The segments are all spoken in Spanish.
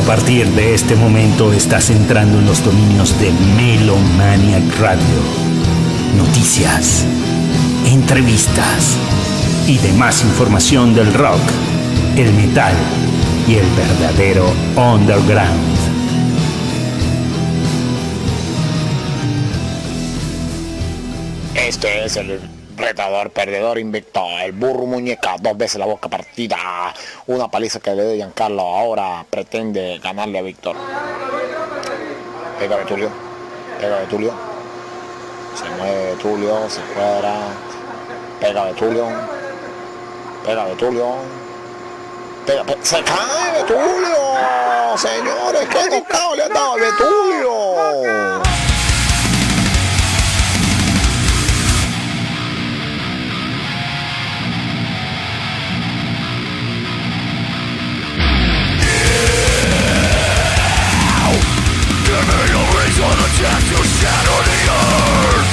A partir de este momento estás entrando en los dominios de Melomaniac Radio. Noticias, entrevistas y demás información del rock, el metal y el verdadero underground. Este es el retador perdedor invicto, el burro muñeca, 2 veces la boca partida, una paliza que le dio Giancarlo, ahora pretende ganarle a Víctor. Pega de Tulio, se mueve Tulio, se cuadra, pega de Tulio, se cae de Tulio, señores, qué tocado le ha dado de Tulio. On the death to shatter the earth.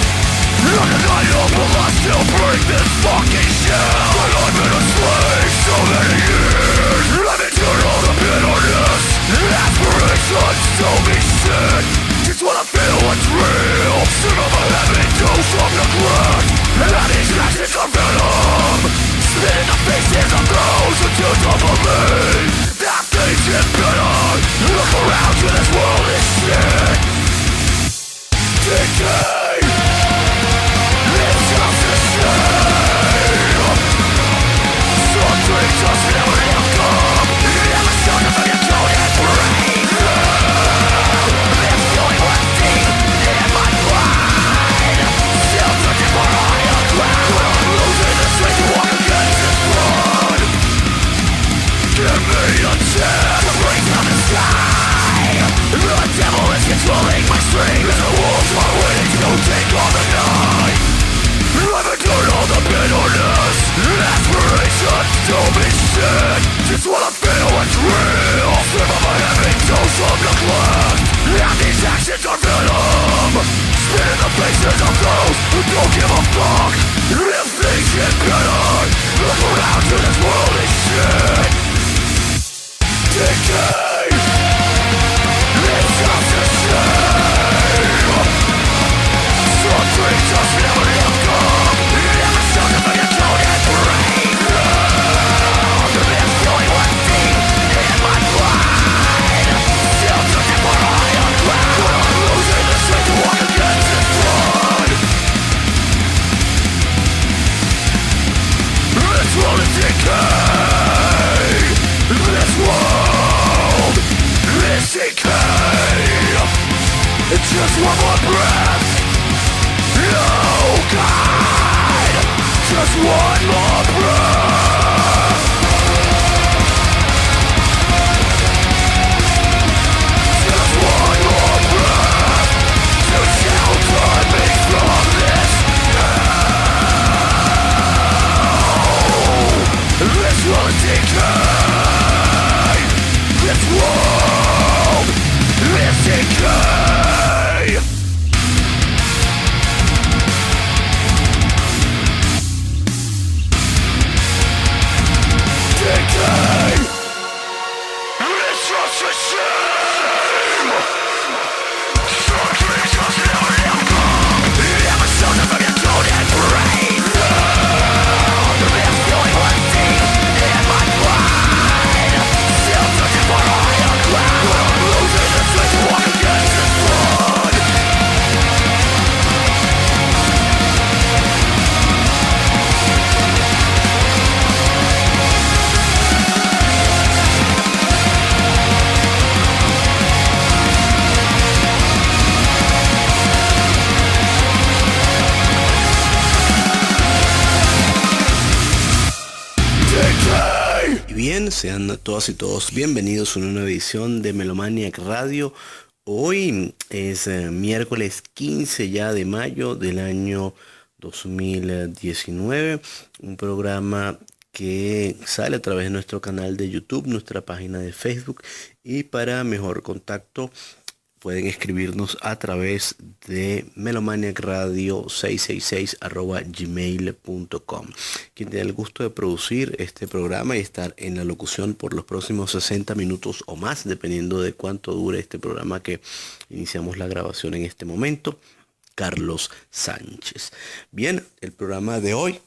I cannot help but I still break this fucking shell. But I've been a slave so many years. I've endured all the bitterness, aspirations to be sick. Just when I feel it's real, sick of a heavy dose of neglect. And these actions are venom, spit in the faces of those who do not believe that things get better. Look around you, this world is shit. Decay, it's just a shame. Some dreams just never have come. Never shown up in your cold and brave. There's only one thing in my mind. Still searching for higher ground. Losing the strength to walk against this flood. Give me a chance to bring down the sky. The devil is controlling my strings. The wolves are waiting to take on the night. I've endured all the bitterness, aspirations to be shit. Just when I feel it's real, slip of a heavy dose of neglect. And these actions are venom, spit in the faces of those who don't give a fuck. If things get better, look around you, this world is shit. Decay, it's just a shame. Some dreams just never have come. Never shown up in your cold and brave. There's only one thing in my mind. Still searching for higher ground. Losing the strength to walk against this flood. This world is decay. This world is decay. It's just one more breath. Oh God, just one more breath. Just one more breath to shelter me from this hell. This will decay. This world is decay. Sean todas y todos bienvenidos a una nueva edición de Melomaniac Radio. Hoy es miércoles 15 ya de mayo del año 2019. Un programa que sale a través de nuestro canal de YouTube, nuestra página de Facebook, y para mejor contacto pueden escribirnos a través de melomaniacradio666@gmail.com. Quien tiene el gusto de producir este programa y estar en la locución por los próximos 60 minutos o más, dependiendo de cuánto dure este programa que iniciamos la grabación en este momento, Carlos Sánchez. Bien, el programa de hoy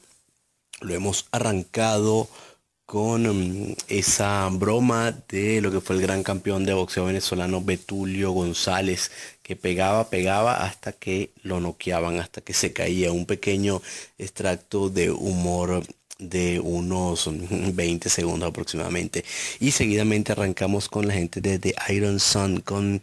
lo hemos arrancado con esa broma de lo que fue el gran campeón de boxeo venezolano Betulio González, que pegaba hasta que lo noqueaban, hasta que se caía. Un pequeño extracto de humor de unos 20 segundos aproximadamente. Y seguidamente arrancamos con la gente de The Iron Sun con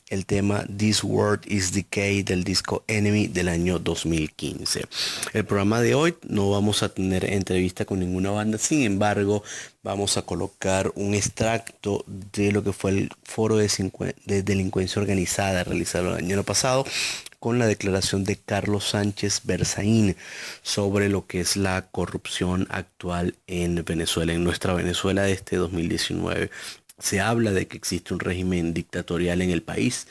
el tema This World is Decay del disco Enemy del año 2015. El programa de hoy no vamos a tener entrevista con ninguna banda, sin embargo vamos a colocar un extracto de lo que fue el foro de delincuencia organizada realizado el año pasado, con la declaración de Carlos Sánchez Berzaín sobre lo que es la corrupción actual en Venezuela, en nuestra Venezuela de este 2019. Se habla de que existe un régimen dictatorial en el país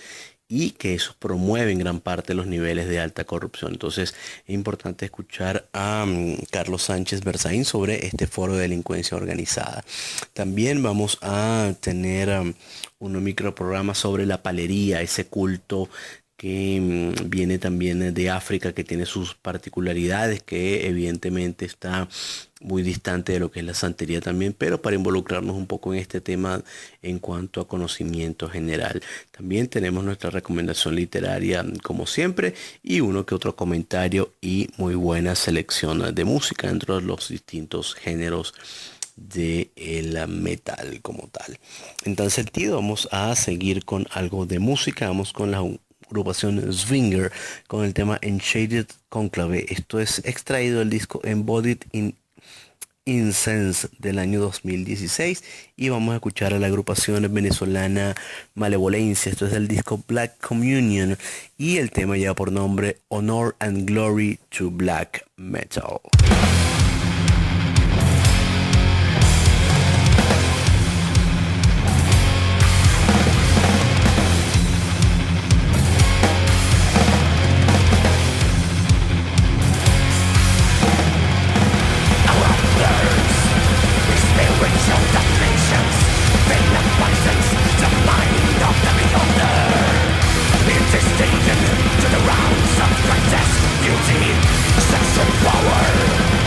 y que eso promueve en gran parte los niveles de alta corrupción. Entonces es importante escuchar a Carlos Sánchez Berzaín sobre este foro de delincuencia organizada. También vamos a tener un microprograma sobre la palería, ese culto que viene también de África, que tiene sus particularidades, que evidentemente está muy distante de lo que es la santería también, pero para involucrarnos un poco en este tema en cuanto a conocimiento general. También tenemos nuestra recomendación literaria como siempre y uno que otro comentario y muy buena selección de música dentro de los distintos géneros de el metal como tal. En tal sentido vamos a seguir con algo de música. Vamos con la agrupación Swinger con el tema Enshaded Conclave. Esto es extraído del disco Embodied in Incense del año 2016 y vamos a escuchar a la agrupación venezolana Malevolencia. Esto es del disco Black Communion y el tema lleva por nombre Honor and Glory to Black Metal. To the rounds of greatest beauty, sex and power.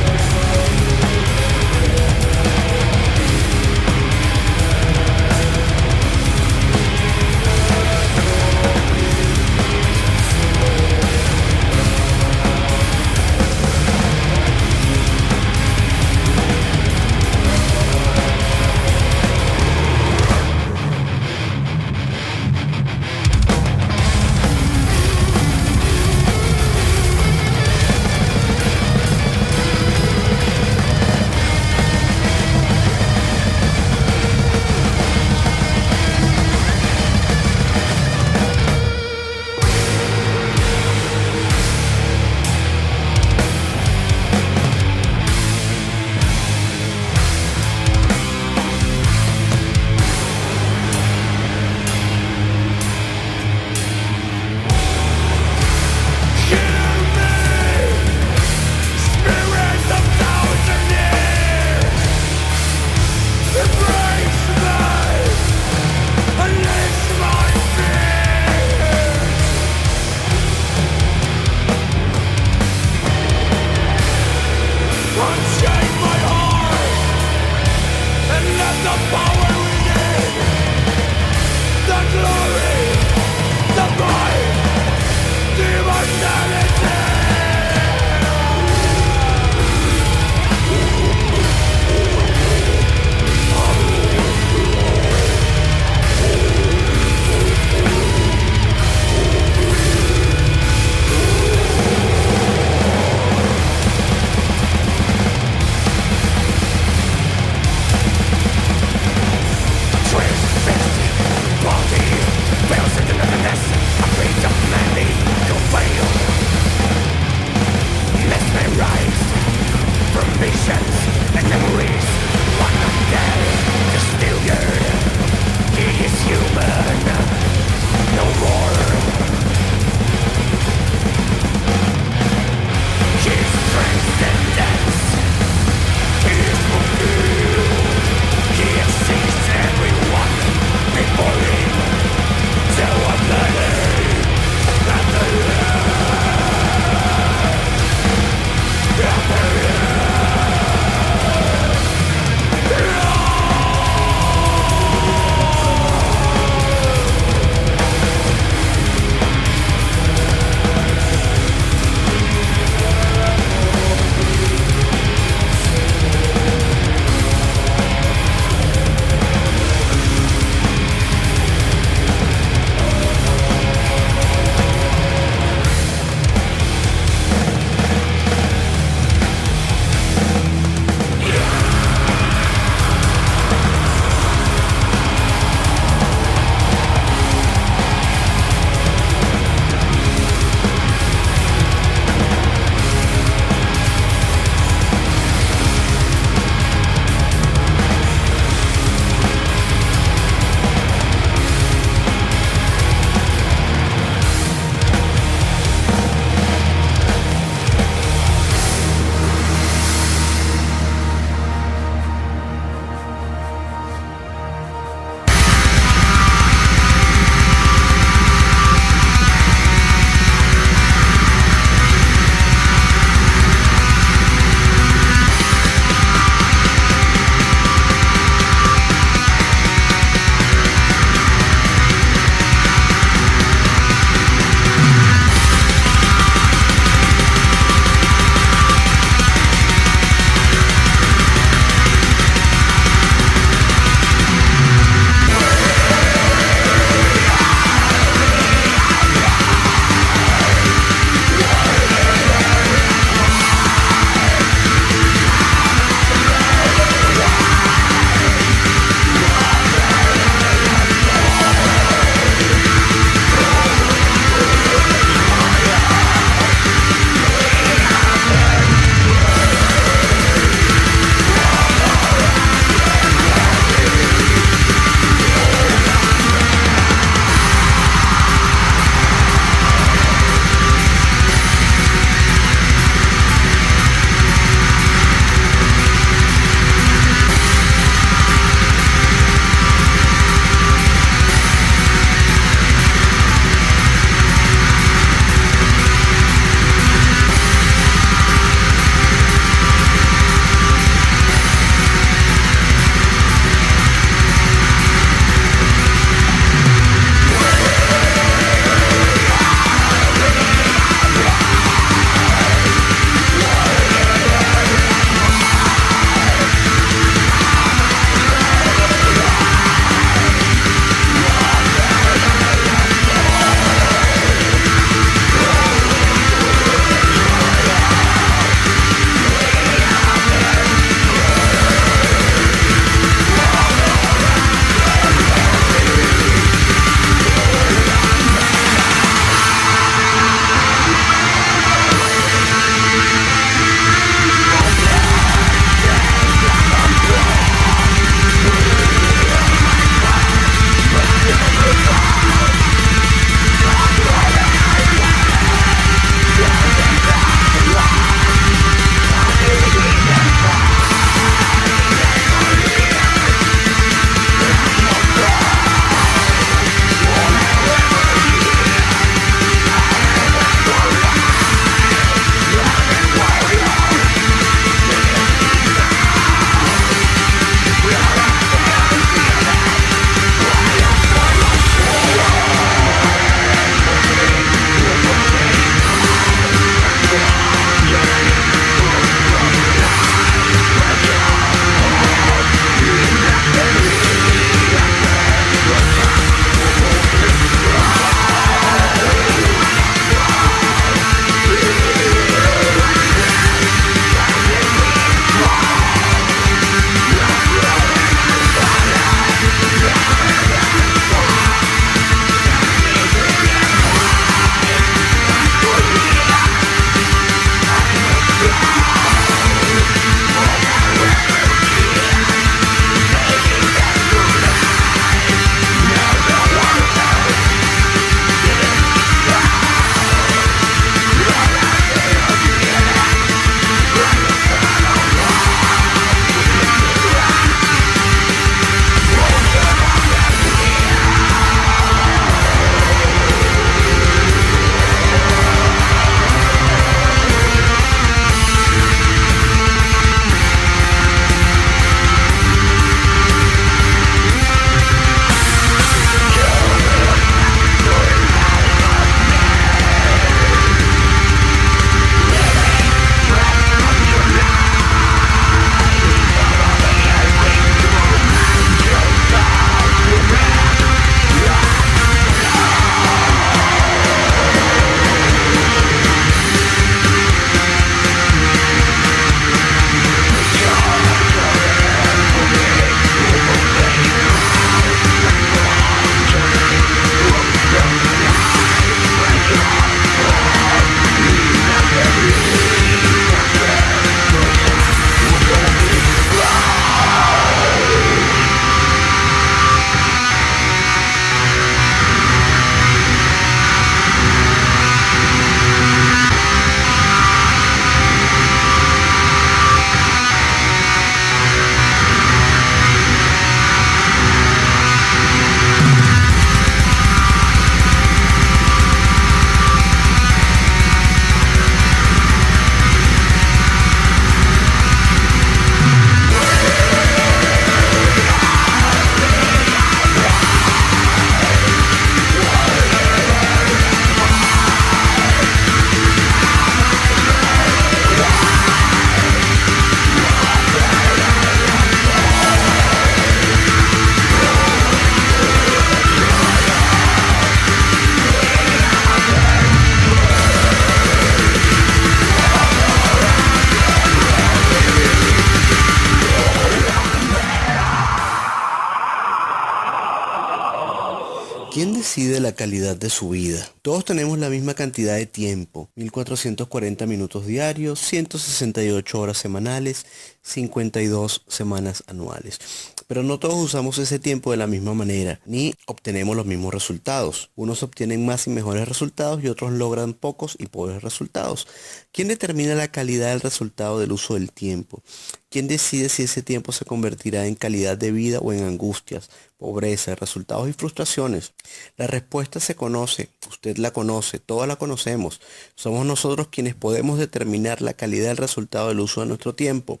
¿Quién decide la calidad de su vida? Todos tenemos la misma cantidad de tiempo, 1440 minutos diarios, 168 horas semanales, 52 semanas anuales. Pero no todos usamos ese tiempo de la misma manera, ni obtenemos los mismos resultados. Unos obtienen más y mejores resultados y otros logran pocos y pobres resultados. ¿Quién determina la calidad del resultado del uso del tiempo? ¿Quién decide si ese tiempo se convertirá en calidad de vida o en angustias, pobreza, resultados y frustraciones? La respuesta se conoce, usted la conoce, todos la conocemos. Somos nosotros quienes podemos determinar la calidad del resultado del uso de nuestro tiempo.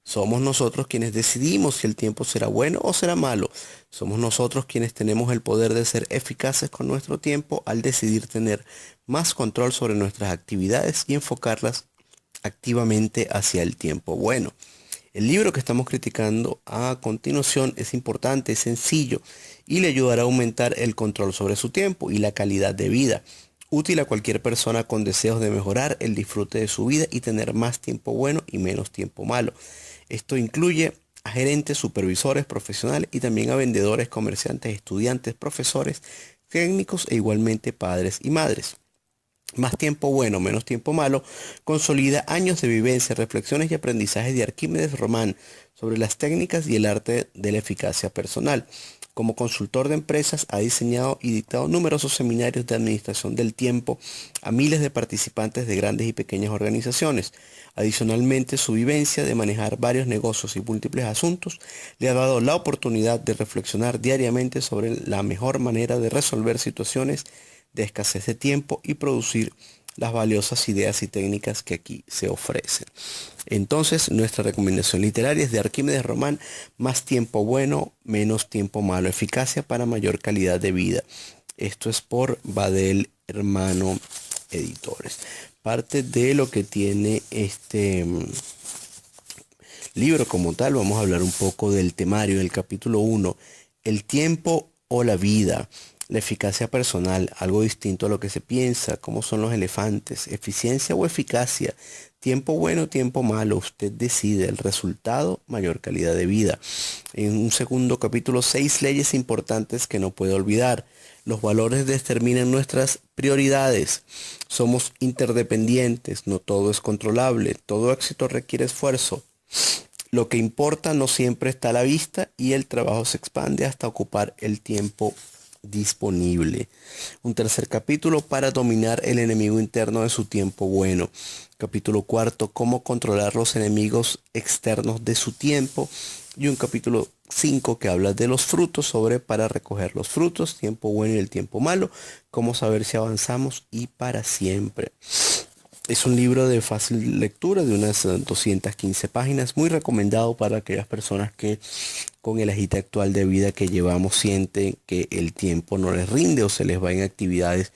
Somos nosotros quienes decidimos si el tiempo será bueno o será malo. Somos nosotros quienes tenemos el poder de ser eficaces con nuestro tiempo al decidir tener más control sobre nuestras actividades y enfocarlas activamente hacia el tiempo bueno. El libro que estamos criticando a continuación es importante, es sencillo y le ayudará a aumentar el control sobre su tiempo y la calidad de vida. Útil a cualquier persona con deseos de mejorar el disfrute de su vida y tener más tiempo bueno y menos tiempo malo. Esto incluye a gerentes, supervisores, profesionales y también a vendedores, comerciantes, estudiantes, profesores, técnicos e igualmente padres y madres. Más tiempo bueno, menos tiempo malo, consolida años de vivencia, reflexiones y aprendizajes de Arquímedes Román sobre las técnicas y el arte de la eficacia personal. Como consultor de empresas ha diseñado y dictado numerosos seminarios de administración del tiempo a miles de participantes de grandes y pequeñas organizaciones. Adicionalmente, su vivencia de manejar varios negocios y múltiples asuntos le ha dado la oportunidad de reflexionar diariamente sobre la mejor manera de resolver situaciones de escasez de tiempo y producir las valiosas ideas y técnicas que aquí se ofrecen. Entonces, nuestra recomendación literaria es de Arquímedes Román, Más tiempo bueno, menos tiempo malo, eficacia para mayor calidad de vida. Esto es por Badel Hermano Editores. Parte de lo que tiene este libro como tal, vamos a hablar un poco del temario, del capítulo 1, el tiempo o la vida. La eficacia personal, algo distinto a lo que se piensa, cómo son los elefantes, eficiencia o eficacia, tiempo bueno, tiempo malo, usted decide el resultado, mayor calidad de vida. En un segundo capítulo, 6 leyes importantes que no puede olvidar. Los valores determinan nuestras prioridades. Somos interdependientes, no todo es controlable, todo éxito requiere esfuerzo. Lo que importa no siempre está a la vista y el trabajo se expande hasta ocupar el tiempo disponible. Un tercer capítulo, para dominar el enemigo interno de su tiempo bueno. Capítulo 4, cómo controlar los enemigos externos de su tiempo. Y un capítulo 5 que habla de los frutos, sobre para recoger los frutos, tiempo bueno y el tiempo malo, cómo saber si avanzamos y para siempre. Es un libro de fácil lectura, de unas 215 páginas, muy recomendado para aquellas personas que con el agite actual de vida que llevamos sienten que el tiempo no les rinde o se les va en actividades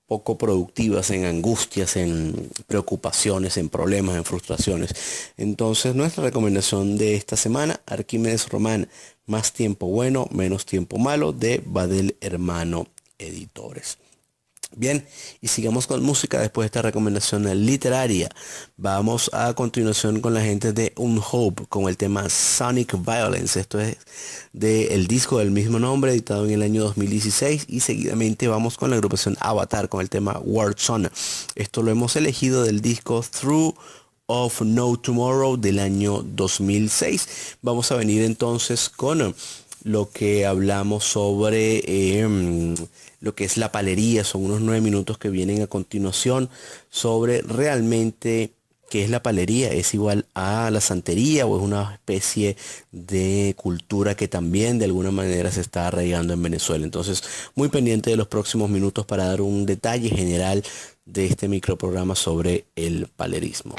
poco productivas, en angustias, en preocupaciones, en problemas, en frustraciones. Entonces, nuestra recomendación de esta semana, Arquímedes Román, Más tiempo bueno, menos tiempo malo, de Badel Hermano Editores. Bien, y sigamos con música después de esta recomendación literaria. Vamos a continuación con la gente de Unhope con el tema Sonic Violence. Esto es del disco del mismo nombre, editado en el año 2016. Y seguidamente vamos con la agrupación Avatar con el tema Warzone. Esto lo hemos elegido del disco Through of No Tomorrow del año 2006. Vamos a venir entonces con lo que hablamos sobre lo que es la palería. Son unos 9 minutos que vienen a continuación sobre realmente qué es la palería. ¿Es igual a la santería o es una especie de cultura que también de alguna manera se está arraigando en Venezuela? Entonces, muy pendiente de los próximos minutos para dar un detalle general de este microprograma sobre el palerismo.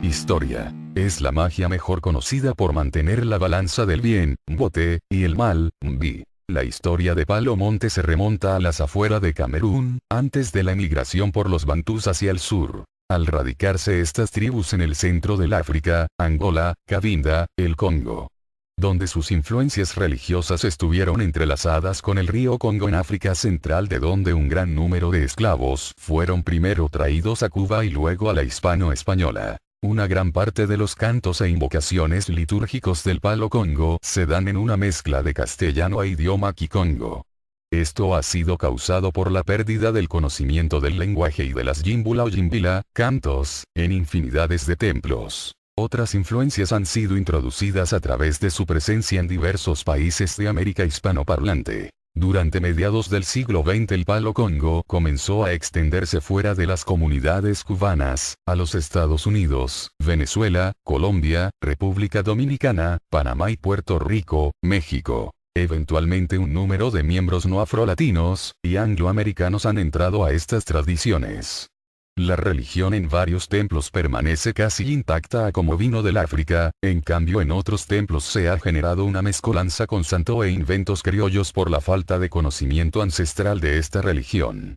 Historia. Es la magia mejor conocida por mantener la balanza del bien, bote, y el mal, bi. La historia de Palo Monte se remonta a las afueras de Camerún, antes de la emigración por los bantús hacia el sur. Al radicarse estas tribus en el centro del África, Angola, Cabinda, el Congo, donde sus influencias religiosas estuvieron entrelazadas con el río Congo en África Central, de donde un gran número de esclavos fueron primero traídos a Cuba y luego a la hispano-española. Una gran parte de los cantos e invocaciones litúrgicos del Palo Congo se dan en una mezcla de castellano e idioma kikongo. Esto ha sido causado por la pérdida del conocimiento del lenguaje y de las yimbula o yimbila, cantos, en infinidades de templos. Otras influencias han sido introducidas a través de su presencia en diversos países de América hispanoparlante. Durante mediados del siglo XX el Palo Congo comenzó a extenderse fuera de las comunidades cubanas, a los Estados Unidos, Venezuela, Colombia, República Dominicana, Panamá y Puerto Rico, México. Eventualmente un número de miembros no afrolatinos y angloamericanos han entrado a estas tradiciones. La religión en varios templos permanece casi intacta a como vino del África, en cambio en otros templos se ha generado una mezcolanza con santo e inventos criollos por la falta de conocimiento ancestral de esta religión.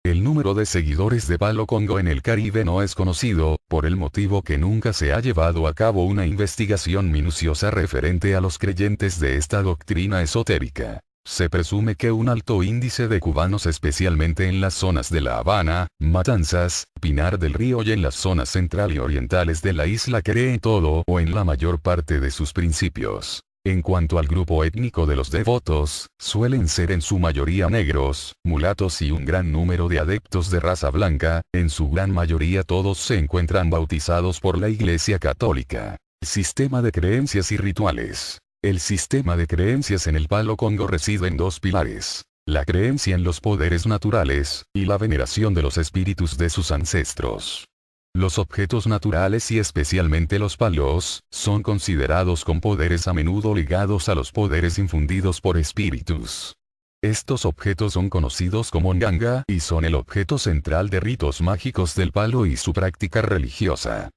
El número de seguidores de Palo Congo en el Caribe no es conocido, por el motivo que nunca se ha llevado a cabo una investigación minuciosa referente a los creyentes de esta doctrina esotérica. Se presume que un alto índice de cubanos, especialmente en las zonas de La Habana, Matanzas, Pinar del Río y en las zonas central y orientales de la isla, cree en todo o en la mayor parte de sus principios. En cuanto al grupo étnico de los devotos, suelen ser en su mayoría negros, mulatos y un gran número de adeptos de raza blanca, en su gran mayoría todos se encuentran bautizados por la Iglesia Católica. Sistema de creencias y rituales. El sistema de creencias en el Palo Congo reside en dos pilares: la creencia en los poderes naturales, y la veneración de los espíritus de sus ancestros. Los objetos naturales y especialmente los palos, son considerados con poderes a menudo ligados a los poderes infundidos por espíritus. Estos objetos son conocidos como nganga y son el objeto central de ritos mágicos del palo y su práctica religiosa.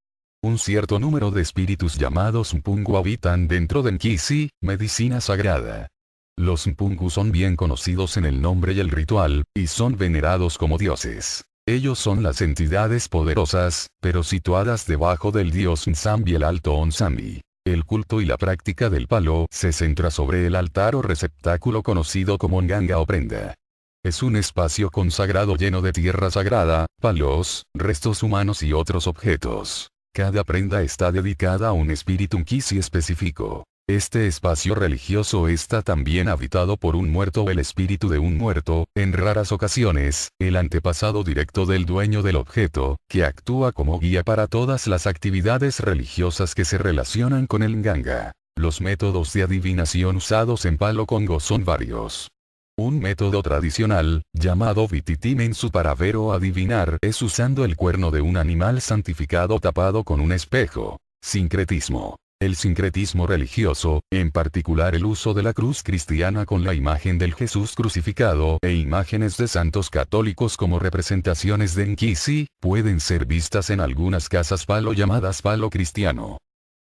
Un cierto número de espíritus llamados mpungu habitan dentro de Nkisi, medicina sagrada. Los mpungu son bien conocidos en el nombre y el ritual, y son venerados como dioses. Ellos son las entidades poderosas, pero situadas debajo del dios Nsambi, el alto Onsambi. El culto y la práctica del palo se centra sobre el altar o receptáculo conocido como nganga o prenda. Es un espacio consagrado lleno de tierra sagrada, palos, restos humanos y otros objetos. Cada prenda está dedicada a un espíritu Nkisi específico. Este espacio religioso está también habitado por un muerto o el espíritu de un muerto, en raras ocasiones, el antepasado directo del dueño del objeto, que actúa como guía para todas las actividades religiosas que se relacionan con el nganga. Los métodos de adivinación usados en Palo Congo son varios. Un método tradicional, llamado vititimensu para ver o adivinar, es usando el cuerno de un animal santificado tapado con un espejo. Sincretismo. El sincretismo religioso, en particular el uso de la cruz cristiana con la imagen del Jesús crucificado e imágenes de santos católicos como representaciones de Nkisi, pueden ser vistas en algunas casas palo llamadas palo cristiano.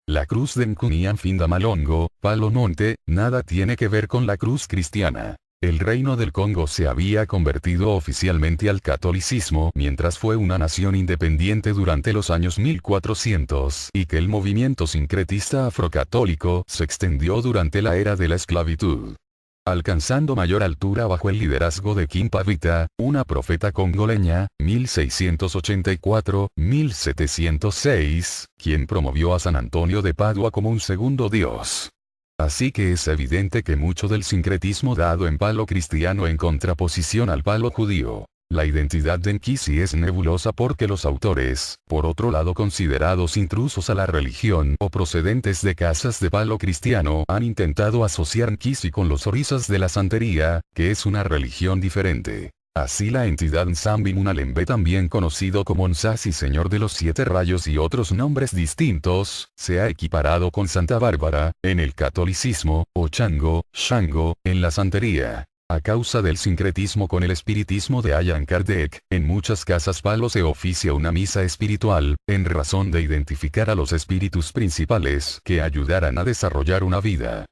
La cruz de Nkunian Finda Malongo, Palo Monte, nada tiene que ver con la cruz cristiana. El reino del Congo se había convertido oficialmente al catolicismo mientras fue una nación independiente durante los años 1400 y que el movimiento sincretista afrocatólico se extendió durante la era de la esclavitud. Alcanzando mayor altura bajo el liderazgo de Kimpavita, una profeta congoleña, 1684-1706, quien promovió a San Antonio de Padua como un segundo dios. Así que es evidente que mucho del sincretismo dado en palo cristiano en contraposición al palo judío. La identidad de Nkisi es nebulosa porque los autores, por otro lado considerados intrusos a la religión o procedentes de casas de palo cristiano, han intentado asociar Nkisi con los orisas de la santería, que es una religión diferente. Así la entidad Nsambi Munalembe, también conocido como Nsasi Señor de los Siete Rayos y otros nombres distintos, se ha equiparado con Santa Bárbara, en el catolicismo, o Chango, Shango, en la santería. A causa del sincretismo con el espiritismo de Allan Kardec, en muchas casas palo se oficia una misa espiritual, en razón de identificar a los espíritus principales que ayudarán a desarrollar una vida.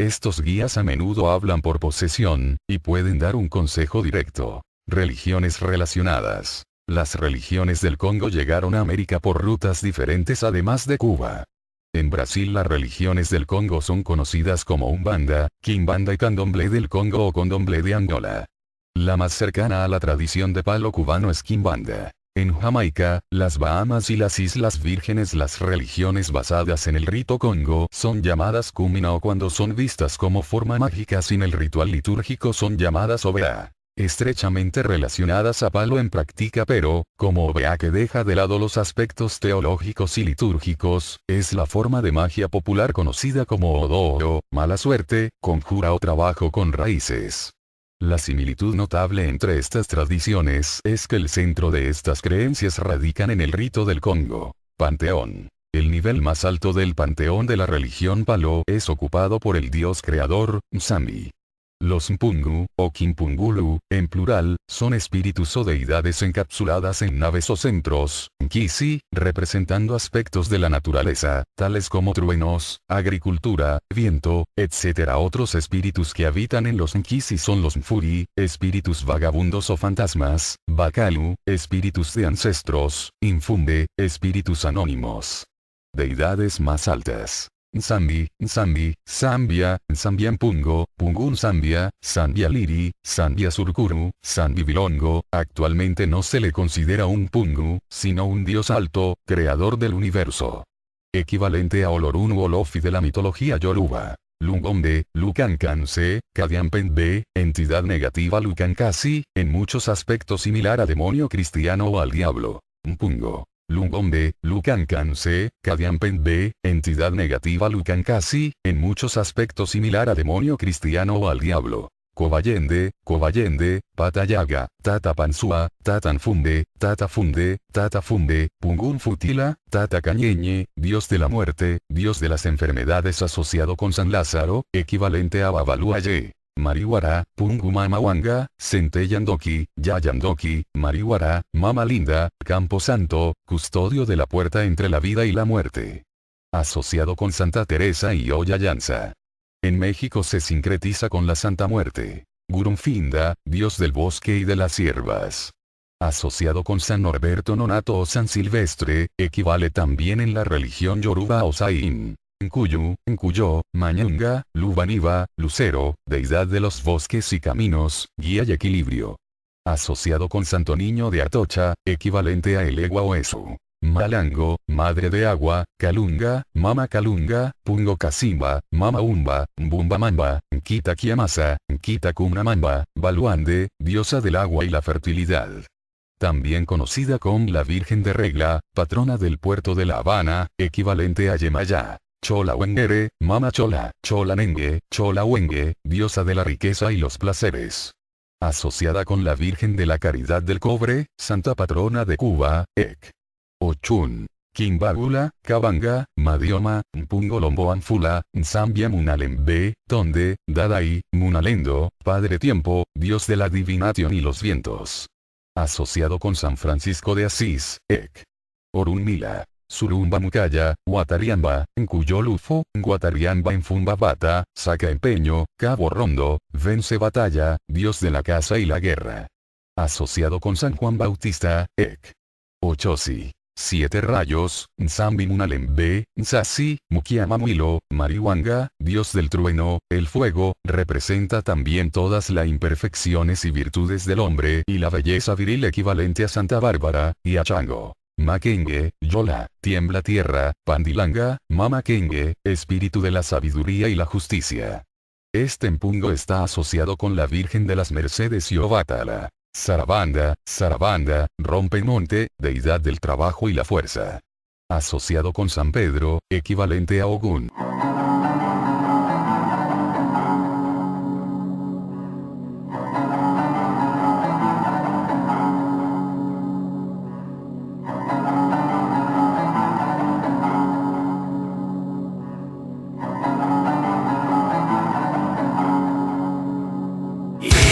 Estos guías a menudo hablan por posesión, y pueden dar un consejo directo. Religiones relacionadas. Las religiones del Congo llegaron a América por rutas diferentes además de Cuba. En Brasil las religiones del Congo son conocidas como Umbanda, Quimbanda y Candomblé del Congo o Candomblé de Angola. La más cercana a la tradición de palo cubano es Quimbanda. En Jamaica, las Bahamas y las Islas Vírgenes las religiones basadas en el rito Congo son llamadas Kumina o cuando son vistas como forma mágica sin el ritual litúrgico son llamadas Obea. Estrechamente relacionadas a palo en práctica pero, como Obea que deja de lado los aspectos teológicos y litúrgicos, es la forma de magia popular conocida como Odoo, mala suerte, conjura o trabajo con raíces. La similitud notable entre estas tradiciones es que el centro de estas creencias radican en el rito del Congo. Panteón. El nivel más alto del panteón de la religión palo es ocupado por el dios creador, Nzambi. Los Mpungu, o Kimpungulu, en plural, son espíritus o deidades encapsuladas en naves o centros, Nkisi, representando aspectos de la naturaleza, tales como truenos, agricultura, viento, etc. Otros espíritus que habitan en los Nkisi son los Mfuri, espíritus vagabundos o fantasmas, Bakalu, espíritus de ancestros, Infumbe, espíritus anónimos. Deidades más altas. Nzambi, Nzambi, Zambia, Nzambia Mpungo, Pungun Zambia, Zambia Liri, Zambia Surkuru, Zambi Bilongo, actualmente no se le considera un Pungu, sino un dios alto, creador del universo. Equivalente a Olorun o Olofi de la mitología Yoruba. Lungombe, Lukankanse, Kadiampenbe, entidad negativa Lukankasi, en muchos aspectos similar a demonio cristiano o al diablo. Mpungo. Lungombe, Lukankanse, Kadiampenbe, entidad negativa Lukankasi, en muchos aspectos similar a demonio cristiano o al diablo. Cobayende, Cobayende, Patayaga, Tatapansua, Tatanfunde, Tatafumbe, Pungun Futila, Tatacañeñe, dios de la muerte, dios de las enfermedades asociado con San Lázaro, equivalente a Babaluaye. Mariwara, Pungu Mama Wanga, Centellandoki, Yayandoki, Mariwara, Mama Linda, Campo Santo, custodio de la puerta entre la vida y la muerte. Asociado con Santa Teresa y Oyayanza. En México se sincretiza con la Santa Muerte. Gurunfinda, dios del bosque y de las hierbas. Asociado con San Norberto Nonato o San Silvestre, equivale también en la religión Yoruba o Sain. Nkuyu, Nkuyo, Mañanga, Lubaniba, Lucero, deidad de los bosques y caminos, guía y equilibrio. Asociado con Santo Niño de Atocha, equivalente a Elegua o Esu. Malango, madre de agua, Kalunga, Mama Kalunga, Pungo Kasimba, Mama Umba, Mbumba Mamba, Nkita Kiamasa, Nkita Kumnamamba, Baluande, diosa del agua y la fertilidad. También conocida como la Virgen de Regla, patrona del puerto de La Habana, equivalente a Yemayá. Chola Wengere, Mama Chola, Chola Nenge, Chola Wenge, diosa de la riqueza y los placeres. Asociada con la Virgen de la Caridad del Cobre, santa patrona de Cuba, Ek. Ochun. Kimbagula, Kabanga, Madioma, Mpungo Lombo Anfula, Nzambia Munalembe, Tonde, Dadai, Munalendo, Padre Tiempo, dios de la adivinación y los vientos. Asociado con San Francisco de Asís, Ek. Orunmila. Surumba Mukaya, Guatariamba, Nkuyolufo, Guatariamba Enfumbabata, Saca Empeño, Cabo Rondo, Vence Batalla, dios de la caza y la guerra. Asociado con San Juan Bautista, Ek. Ochosi. 7 rayos, Nzambi Munalembe, Nzasi, Mukiamamuilo, Mariwanga, dios del trueno, el fuego, representa también todas las imperfecciones y virtudes del hombre y la belleza viril equivalente a Santa Bárbara, y a Chango. Makenge, Yola, tiembla tierra, Pandilanga, Mama Kenge, espíritu de la sabiduría y la justicia. Este Mpungo está asociado con la Virgen de las Mercedes y Obatala. Sarabanda, Sarabanda, Rompemonte, deidad del trabajo y la fuerza. Asociado con San Pedro, equivalente a Ogún. Yeah.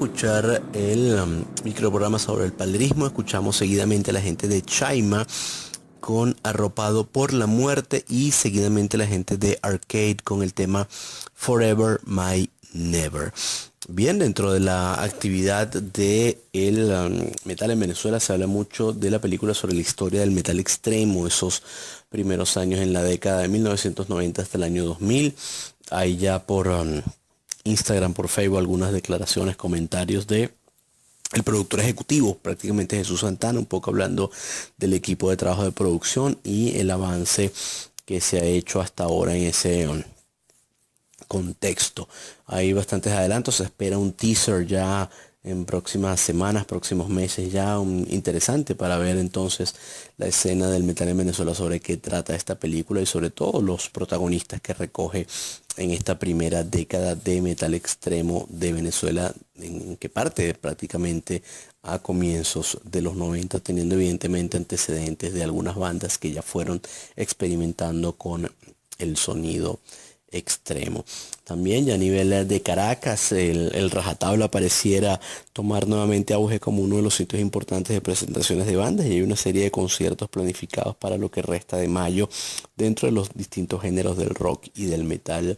escuchar el microprograma sobre el paludismo, escuchamos seguidamente a la gente de Chaima con Arropado por la Muerte y seguidamente la gente de Arcade con el tema Forever My Never. Bien, dentro de la actividad de el metal en Venezuela se habla mucho de la película sobre la historia del metal extremo, esos primeros años en la década de 1990 hasta el año 2000. Hay ya por Instagram, por Facebook, algunas declaraciones, comentarios de el productor ejecutivo, prácticamente Jesús Santana, un poco hablando del equipo de trabajo de producción y el avance que se ha hecho hasta ahora en ese contexto. Hay bastantes adelantos, se espera un teaser ya en próximas semanas, próximos meses ya, interesante para ver entonces la escena del metal en Venezuela, sobre qué trata esta película y sobre todo los protagonistas que recoge en esta primera década de metal extremo de Venezuela, en que parte prácticamente a comienzos de los 90, teniendo evidentemente antecedentes de algunas bandas que ya fueron experimentando con el sonido extremo. También ya a nivel de Caracas, el rajatabla pareciera tomar nuevamente auge como uno de los sitios importantes de presentaciones de bandas, y hay una serie de conciertos planificados para lo que resta de mayo dentro de los distintos géneros del rock y del metal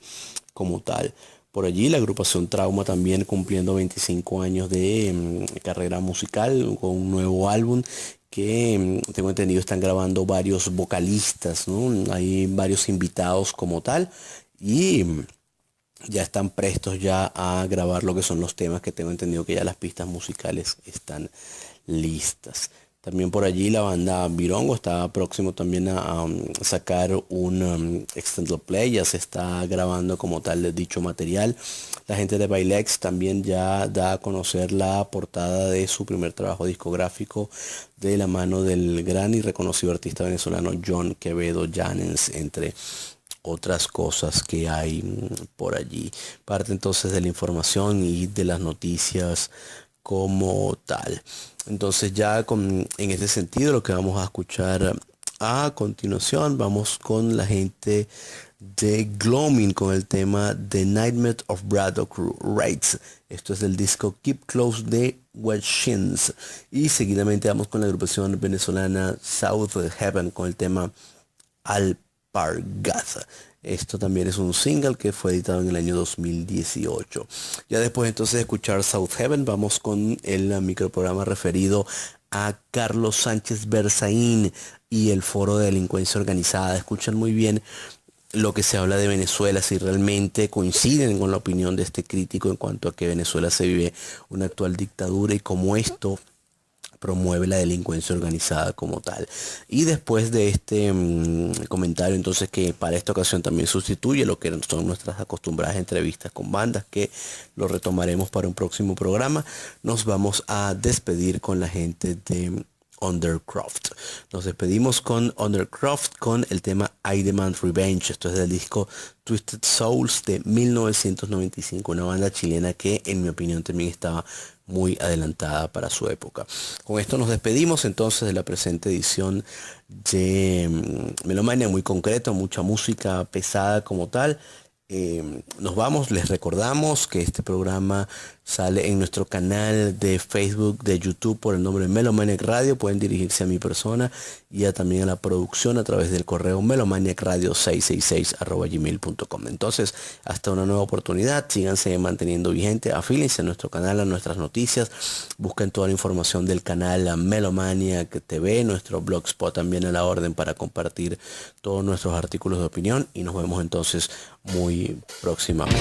como tal. Por allí la agrupación Trauma también cumpliendo 25 años de carrera musical con un nuevo álbum que tengo entendido están grabando varios vocalistas, ¿no? Hay varios invitados como tal y ya están prestos ya a grabar lo que son los temas, que tengo entendido que ya las pistas musicales están listas. También por allí la banda Virongo está próximo también a sacar un extended play, ya se está grabando como tal dicho material. La gente de Bailex también ya da a conocer la portada de su primer trabajo discográfico de la mano del gran y reconocido artista venezolano John Quevedo Janens, entre otras cosas que hay por allí. Parte entonces de la información y de las noticias como tal. Entonces ya en este sentido lo que vamos a escuchar a continuación, vamos con la gente de Gloaming con el tema The Nightmare of Braddock Rates. Esto es del disco Keep Close de Wetshins. Y seguidamente vamos con la agrupación venezolana South Heaven con el tema Alpargaza. Esto también es un single que fue editado en el año 2018. Ya después entonces de escuchar South Heaven, vamos con el microprograma referido a Carlos Sánchez Berzaín y el Foro de Delincuencia Organizada. Escuchan muy bien lo que se habla de Venezuela, si realmente coinciden con la opinión de este crítico en cuanto a que Venezuela se vive una actual dictadura y cómo esto promueve la delincuencia organizada como tal. Y después de este comentario entonces, que para esta ocasión también sustituye lo que son nuestras acostumbradas entrevistas con bandas, que lo retomaremos para un próximo programa, nos vamos a despedir con la gente de Undercroft. Nos despedimos con Undercroft con el tema I Demand Revenge. Esto es del disco Twisted Souls de 1995, una banda chilena que en mi opinión también estaba muy adelantada para su época. Con esto nos despedimos entonces de la presente edición de Melomania, muy concreto, mucha música pesada como tal. Nos vamos, les recordamos que este programa sale en nuestro canal de Facebook, de YouTube, por el nombre de Melomaniac Radio. Pueden dirigirse a mi persona y también a la producción a través del correo melomaniacradio666@gmail.com. Entonces, hasta una nueva oportunidad, síganse manteniendo vigente, afílense a nuestro canal, a nuestras noticias, busquen toda la información del canal Melomaniac TV, nuestro blogspot también a la orden para compartir todos nuestros artículos de opinión, y nos vemos entonces muy próximamente.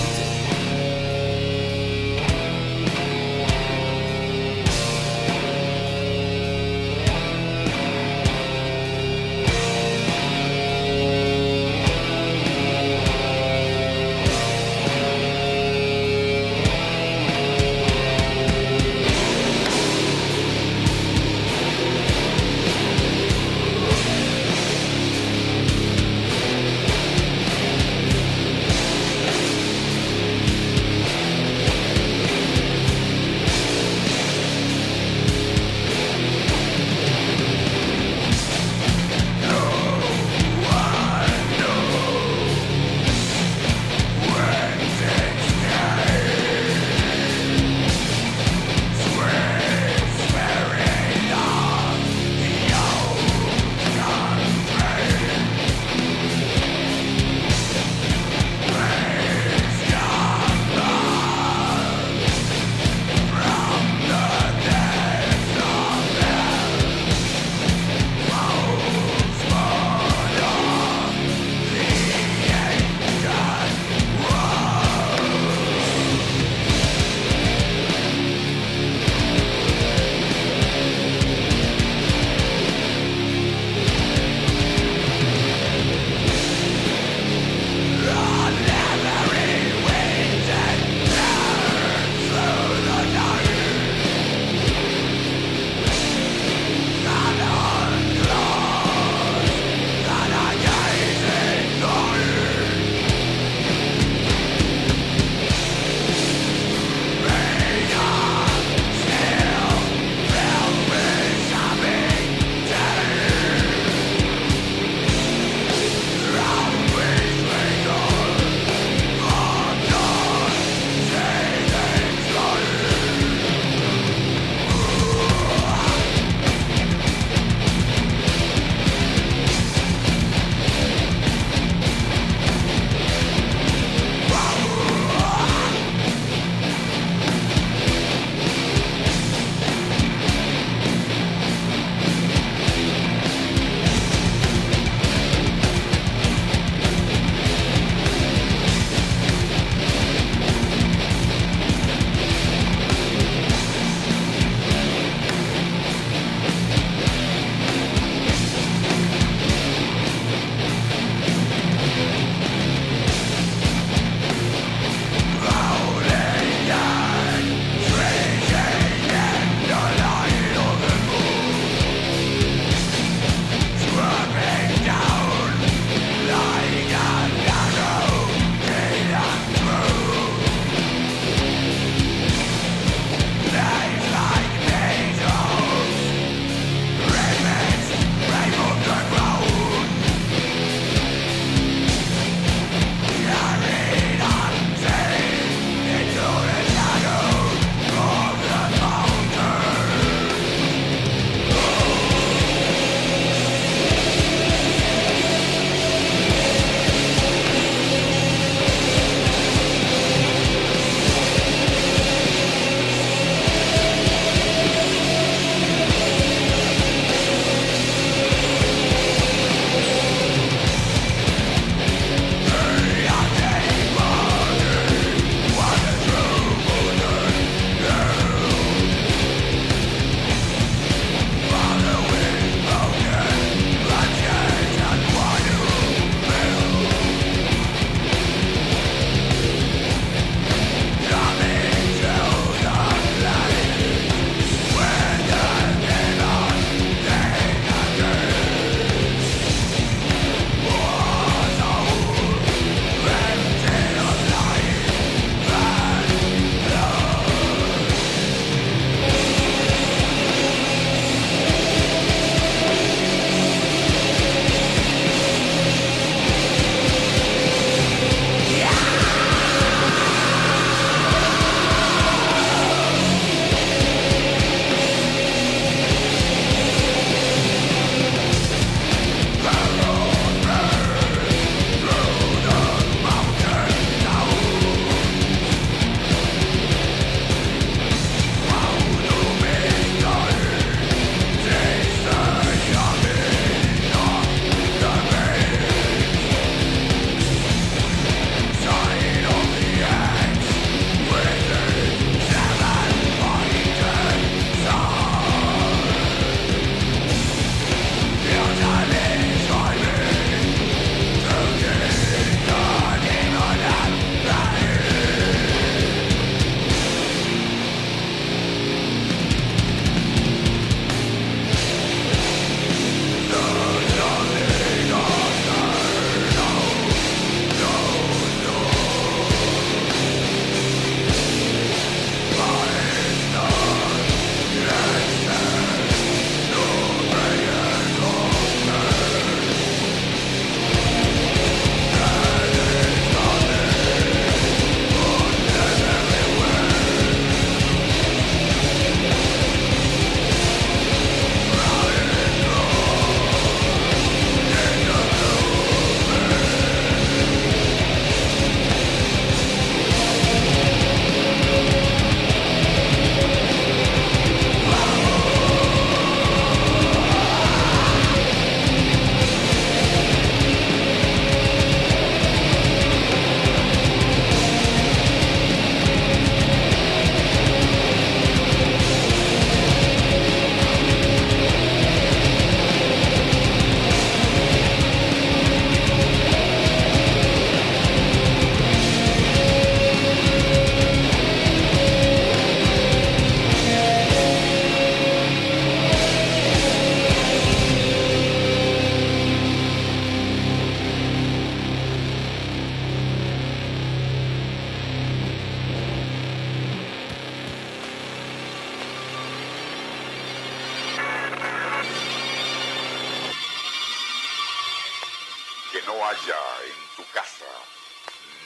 no haya en tu casa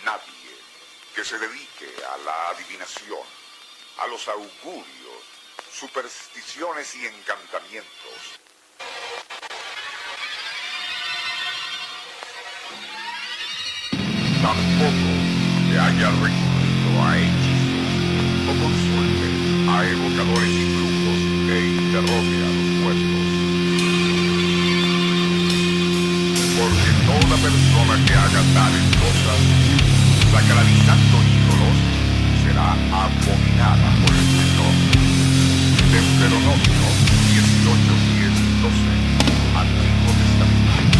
nadie que se dedique a la adivinación, a los augurios, supersticiones y encantamientos. Tampoco que haya recurrido a hechizos o consulte a evocadores y brujos que interrogue a los muertos. Porque toda persona que haga tales cosas, sacralizando ídolos, será abominada por el Señor. Deuteronomio 18:10-12, Antiguo Testamento.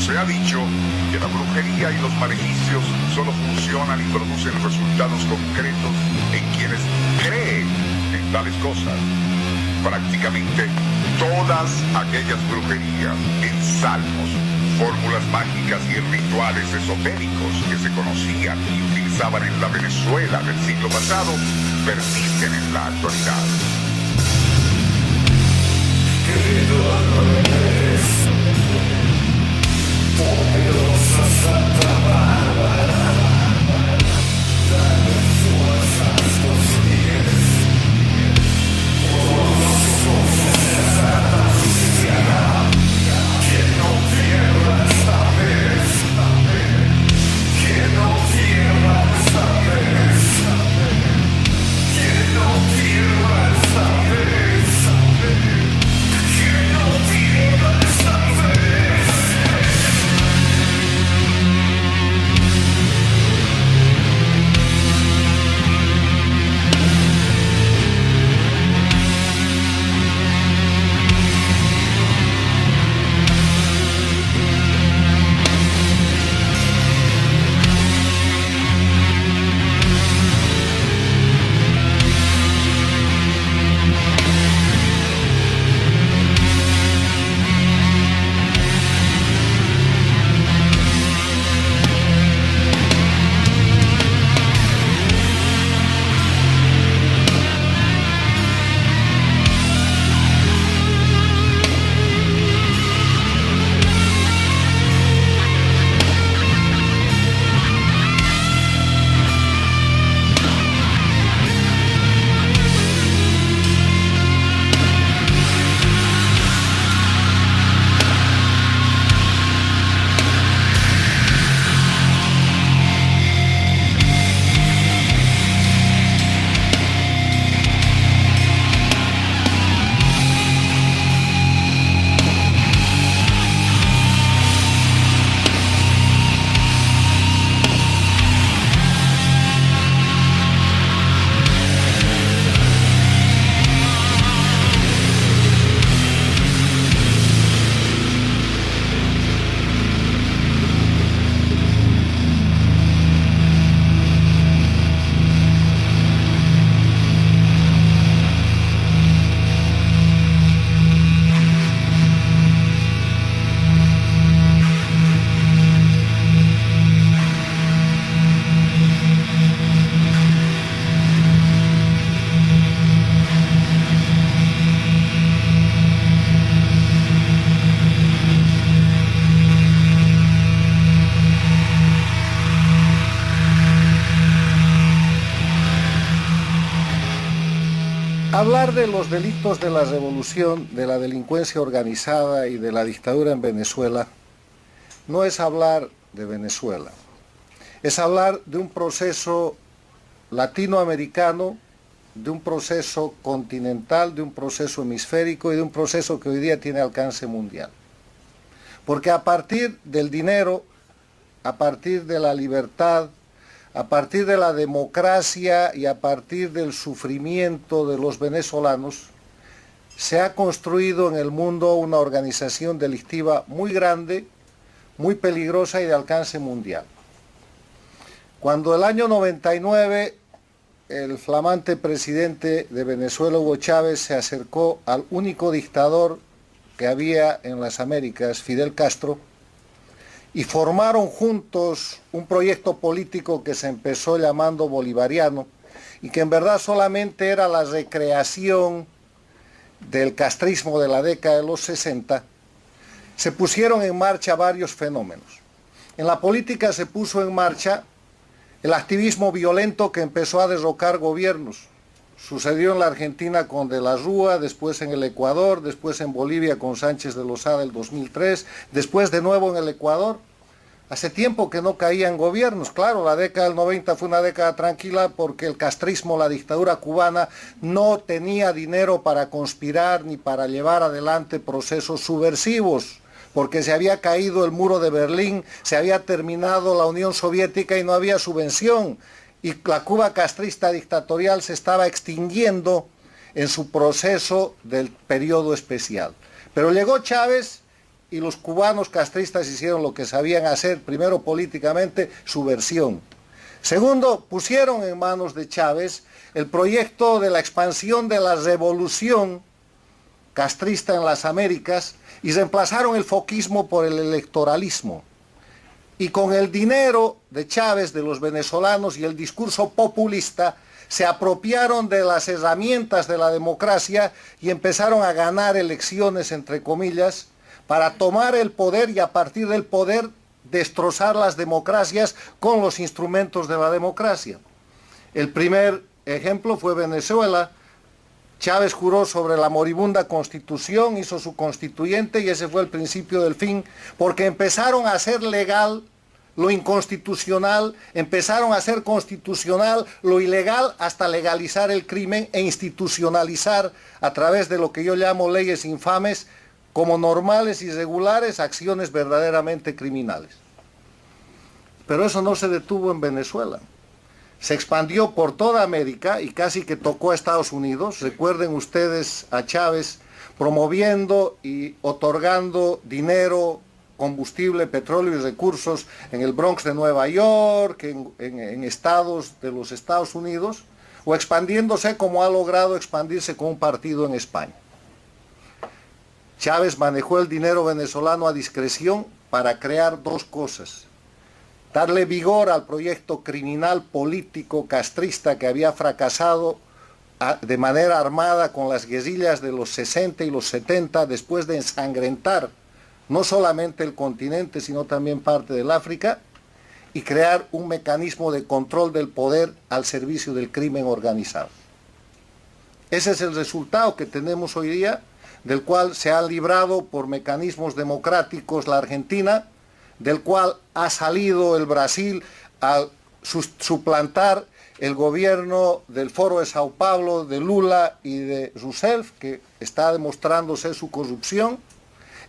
Se ha dicho que la brujería y los maleficios solo funcionan y producen resultados concretos en quienes creen en tales cosas. Prácticamente todas aquellas brujerías en salmos, fórmulas mágicas y rituales esotéricos que se conocían y utilizaban en la Venezuela del siglo pasado persisten en la actualidad. Hablar de los delitos de la revolución, de la delincuencia organizada y de la dictadura en Venezuela no es hablar de Venezuela, es hablar de un proceso latinoamericano, de un proceso continental, de un proceso hemisférico y de un proceso que hoy día tiene alcance mundial. Porque a partir del dinero, a partir de la libertad, a partir de la democracia y a partir del sufrimiento de los venezolanos, se ha construido en el mundo una organización delictiva muy grande, muy peligrosa y de alcance mundial. Cuando el año 99 el flamante presidente de Venezuela, Hugo Chávez, se acercó al único dictador que había en las Américas, Fidel Castro, y formaron juntos un proyecto político que se empezó llamando bolivariano y que en verdad solamente era la recreación del castrismo de la década de los 60, se pusieron en marcha varios fenómenos. En la política se puso en marcha el activismo violento que empezó a derrocar gobiernos. Sucedió en la Argentina con De la Rúa, después en el Ecuador, después en Bolivia con Sánchez de Lozada el 2003, después de nuevo en el Ecuador. Hace tiempo que no caían gobiernos. Claro, la década del 90 fue una década tranquila porque el castrismo, la dictadura cubana, no tenía dinero para conspirar ni para llevar adelante procesos subversivos, porque se había caído el muro de Berlín, se había terminado la Unión Soviética y no había subvención. Y la Cuba castrista dictatorial se estaba extinguiendo en su proceso del periodo especial. Pero llegó Chávez y los cubanos castristas hicieron lo que sabían hacer, primero políticamente, subversión. Segundo, pusieron en manos de Chávez el proyecto de la expansión de la revolución castrista en las Américas y reemplazaron el foquismo por el electoralismo. Y con el dinero de Chávez, de los venezolanos y el discurso populista, se apropiaron de las herramientas de la democracia y empezaron a ganar elecciones, entre comillas, para tomar el poder y a partir del poder destrozar las democracias con los instrumentos de la democracia. El primer ejemplo fue Venezuela. Chávez juró sobre la moribunda Constitución, hizo su constituyente y ese fue el principio del fin, porque empezaron a hacer legal lo inconstitucional, empezaron a hacer constitucional lo ilegal hasta legalizar el crimen e institucionalizar a través de lo que yo llamo leyes infames como normales y regulares acciones verdaderamente criminales. Pero eso no se detuvo en Venezuela. Se expandió por toda América y casi que tocó a Estados Unidos. Recuerden ustedes a Chávez promoviendo y otorgando dinero, combustible, petróleo y recursos en el Bronx de Nueva York, en estados de los Estados Unidos, o expandiéndose como ha logrado expandirse con un partido en España. Chávez manejó el dinero venezolano a discreción para crear dos cosas: darle vigor al proyecto criminal político castrista que había fracasado de manera armada con las guerrillas de los 60 y los 70 después de ensangrentar no solamente el continente sino también parte del África, y crear un mecanismo de control del poder al servicio del crimen organizado. Ese es el resultado que tenemos hoy día, del cual se ha librado por mecanismos democráticos la Argentina, del cual ha salido el Brasil al suplantar el gobierno del Foro de Sao Paulo, de Lula y de Rousseff, que está demostrándose su corrupción,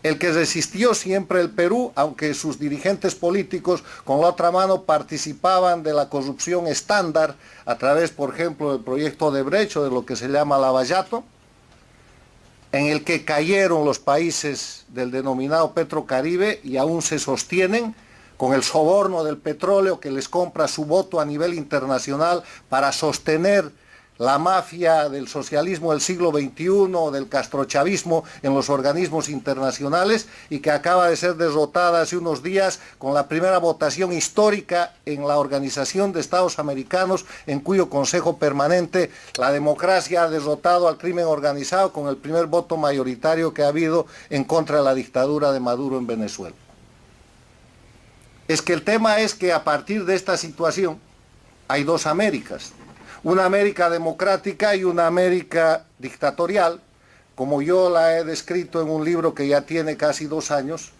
el que resistió siempre el Perú, aunque sus dirigentes políticos con la otra mano participaban de la corrupción estándar a través, por ejemplo, del proyecto de Brecht o de lo que se llama Lavallato, en el que cayeron los países del denominado Petrocaribe y aún se sostienen con el soborno del petróleo que les compra su voto a nivel internacional para sostener la mafia del socialismo del siglo XXI o del castrochavismo en los organismos internacionales y que acaba de ser derrotada hace unos días con la primera votación histórica en la Organización de Estados Americanos, en cuyo Consejo Permanente la democracia ha derrotado al crimen organizado con el primer voto mayoritario que ha habido en contra de la dictadura de Maduro en Venezuela. Es que el tema es que a partir de esta situación hay dos Américas. una América democrática y una América dictatorial, como yo la he descrito en un libro que ya tiene casi 2 años,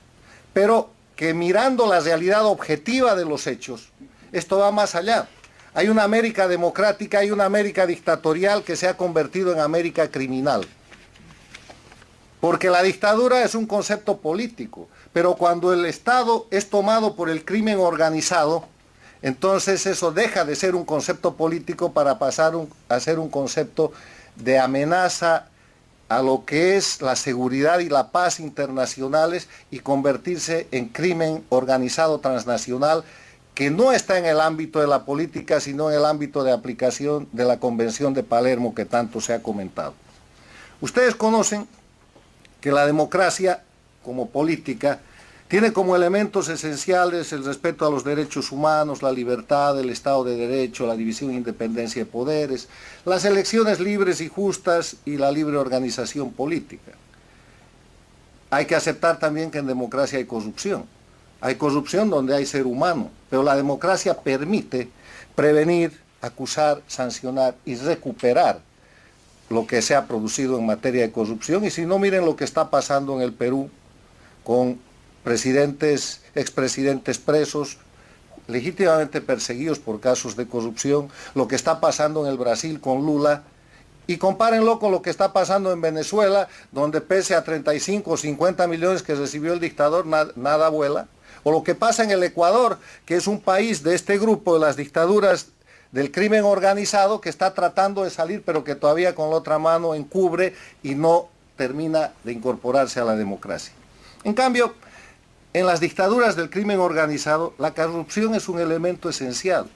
pero que mirando la realidad objetiva de los hechos, esto va más allá. Hay una América democrática, hay una América dictatorial que se ha convertido en América criminal. Porque la dictadura es un concepto político, pero cuando el Estado es tomado por el crimen organizado, entonces eso deja de ser un concepto político para pasar a ser un concepto de amenaza a lo que es la seguridad y la paz internacionales y convertirse en crimen organizado transnacional que no está en el ámbito de la política, sino en el ámbito de aplicación de la Convención de Palermo que tanto se ha comentado. Ustedes conocen que la democracia como política tiene como elementos esenciales el respeto a los derechos humanos, la libertad, el Estado de Derecho, la división e independencia de poderes, las elecciones libres y justas y la libre organización política. Hay que aceptar también que en democracia hay corrupción. Hay corrupción donde hay ser humano, pero la democracia permite prevenir, acusar, sancionar y recuperar lo que se ha producido en materia de corrupción. Y si no, miren lo que está pasando en el Perú con presidentes, expresidentes presos, legítimamente perseguidos por casos de corrupción, lo que está pasando en el Brasil con Lula, y compárenlo con lo que está pasando en Venezuela, donde pese a 35 o 50 millones que recibió el dictador, nada vuela, o lo que pasa en el Ecuador, que es un país de este grupo de las dictaduras del crimen organizado, que está tratando de salir, pero que todavía con la otra mano encubre y no termina de incorporarse a la democracia. En cambio, en las dictaduras del crimen organizado, la corrupción es un elemento esencial,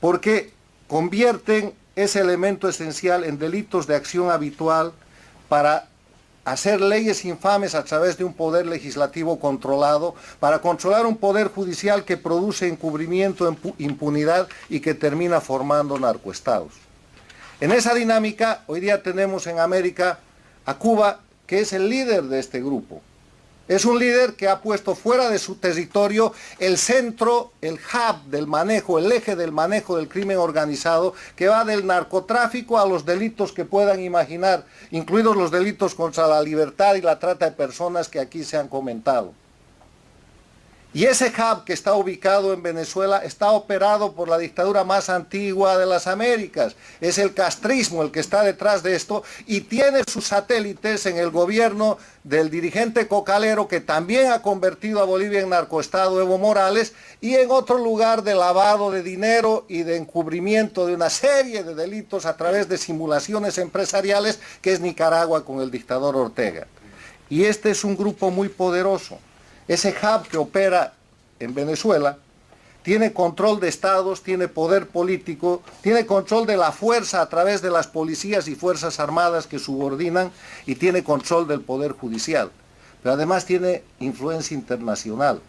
porque convierten ese elemento esencial en delitos de acción habitual para hacer leyes infames a través de un poder legislativo controlado, para controlar un poder judicial que produce encubrimiento, impunidad y que termina formando narcoestados. En esa dinámica, hoy día tenemos en América a Cuba, que es el líder de este grupo. Es un líder que ha puesto fuera de su territorio el centro, el hub del manejo, el eje del manejo del crimen organizado, que va del narcotráfico a los delitos que puedan imaginar, incluidos los delitos contra la libertad y la trata de personas que aquí se han comentado. Y ese hub que está ubicado en Venezuela está operado por la dictadura más antigua de las Américas. Es el castrismo el que está detrás de esto y tiene sus satélites en el gobierno del dirigente cocalero que también ha convertido a Bolivia en narcoestado, Evo Morales, y en otro lugar de lavado de dinero y de encubrimiento de una serie de delitos a través de simulaciones empresariales, que es Nicaragua con el dictador Ortega. Y este es un grupo muy poderoso. Ese hub que opera en Venezuela tiene control de estados, tiene poder político, tiene control de la fuerza a través de las policías y fuerzas armadas que subordinan y tiene control del poder judicial. Pero además tiene influencia internacional.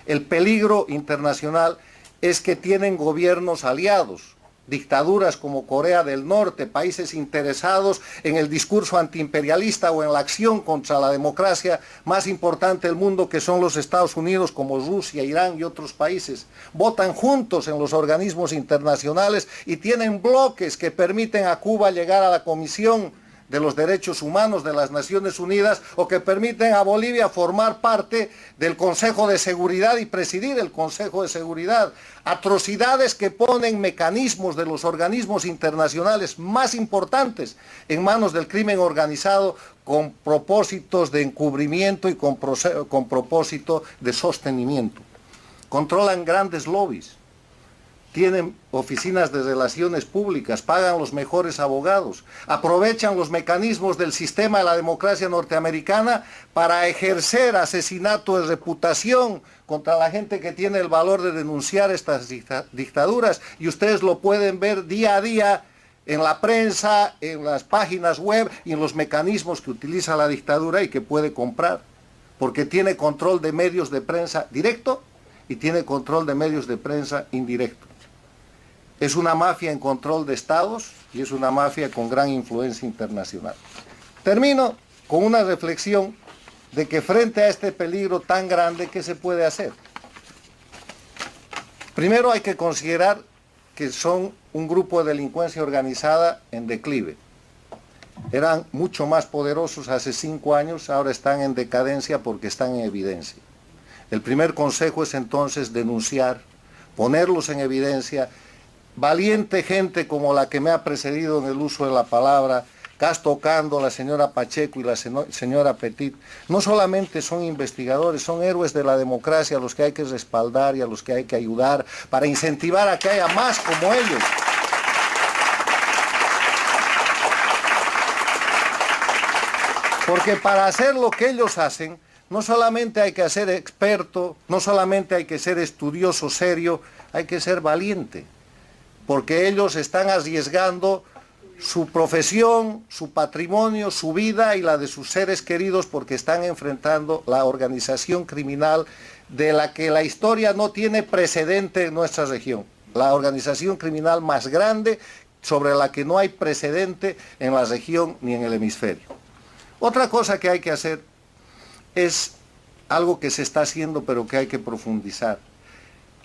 El peligro internacional es que tienen gobiernos aliados, dictaduras como Corea del Norte, países interesados en el discurso antiimperialista o en la acción contra la democracia más importante del mundo, que son los Estados Unidos, como Rusia, Irán y otros países. Votan juntos en los organismos internacionales y tienen bloques que permiten a Cuba llegar a la Comisión de los Derechos Humanos de las Naciones Unidas, o que permiten a Bolivia formar parte del Consejo de Seguridad y presidir el Consejo de Seguridad. Atrocidades que ponen mecanismos de los organismos internacionales más importantes en manos del crimen organizado con propósitos de encubrimiento y con propósito de sostenimiento. Controlan grandes lobbies. Tienen oficinas de relaciones públicas, pagan los mejores abogados, aprovechan los mecanismos del sistema de la democracia norteamericana para ejercer asesinato de reputación contra la gente que tiene el valor de denunciar estas dictaduras. Y ustedes lo pueden ver día a día en la prensa, en las páginas web y en los mecanismos que utiliza la dictadura y que puede comprar, porque tiene control de medios de prensa directo y tiene control de medios de prensa indirecto. Es una mafia en control de estados y es una mafia con gran influencia internacional. Termino con una reflexión de que frente a este peligro tan grande, ¿qué se puede hacer? Primero hay que considerar que son un grupo de delincuencia organizada en declive. Eran mucho más poderosos hace 5 años, ahora están en decadencia porque están en evidencia. El primer consejo es entonces denunciar, ponerlos en evidencia. Valiente gente como la que me ha precedido en el uso de la palabra, Castro Cando, la señora Pacheco y la señora Petit, no solamente son investigadores, son héroes de la democracia a los que hay que respaldar y a los que hay que ayudar para incentivar a que haya más como ellos. Porque para hacer lo que ellos hacen, no solamente hay que ser experto, no solamente hay que ser estudioso serio, hay que ser valiente. Porque ellos están arriesgando su profesión, su patrimonio, su vida y la de sus seres queridos porque están enfrentando la organización criminal de la que la historia no tiene precedente en nuestra región. La organización criminal más grande sobre la que no hay precedente en la región ni en el hemisferio. Otra cosa que hay que hacer es algo que se está haciendo pero que hay que profundizar.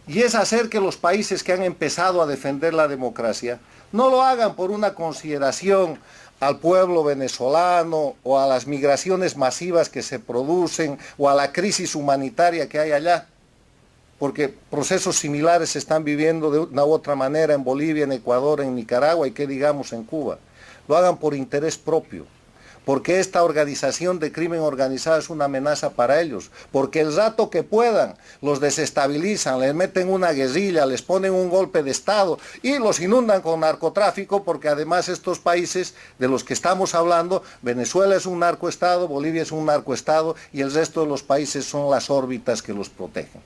Y es hacer que los países que han empezado a defender la democracia no lo hagan por una consideración al pueblo venezolano o a las migraciones masivas que se producen o a la crisis humanitaria que hay allá, porque procesos similares se están viviendo de una u otra manera en Bolivia, en Ecuador, en Nicaragua y qué digamos en Cuba. Lo hagan por interés propio, porque esta organización de crimen organizado es una amenaza para ellos, porque el rato que puedan los desestabilizan, les meten una guerrilla, les ponen un golpe de Estado y los inundan con narcotráfico, porque además estos países de los que estamos hablando, Venezuela es un narcoestado, Bolivia es un narcoestado y el resto de los países son las órbitas que los protegen.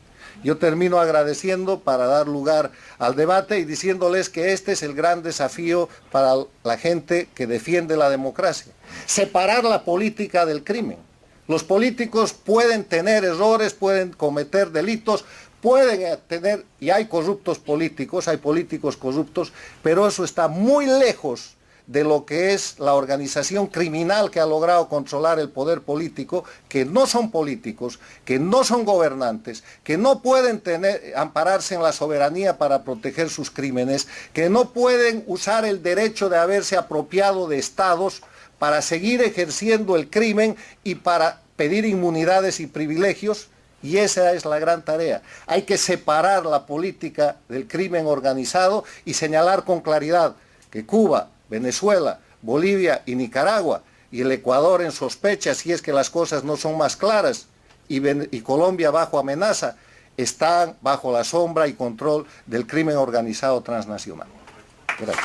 Yo termino agradeciendo para dar lugar al debate y diciéndoles que este es el gran desafío para la gente que defiende la democracia. Separar la política del crimen. Los políticos pueden tener errores, pueden cometer delitos, pueden tener, y hay corruptos políticos, hay políticos corruptos, pero eso está muy lejos de lo que es la organización criminal que ha logrado controlar el poder político, que no son políticos, que no son gobernantes, que no pueden ampararse en la soberanía para proteger sus crímenes, que no pueden usar el derecho de haberse apropiado de estados para seguir ejerciendo el crimen y para pedir inmunidades y privilegios, y esa es la gran tarea. Hay que separar la política del crimen organizado y señalar con claridad que Cuba, Venezuela, Bolivia y Nicaragua, y el Ecuador en sospecha si es que las cosas no son más claras, y Colombia bajo amenaza, están bajo la sombra y control del crimen organizado transnacional. Gracias.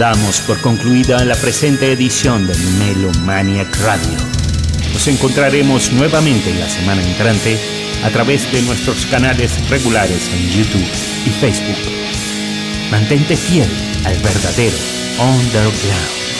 Damos por concluida la presente edición de Melomaniac Radio. Nos encontraremos nuevamente la semana entrante a través de nuestros canales regulares en YouTube y Facebook. Mantente fiel al verdadero underground.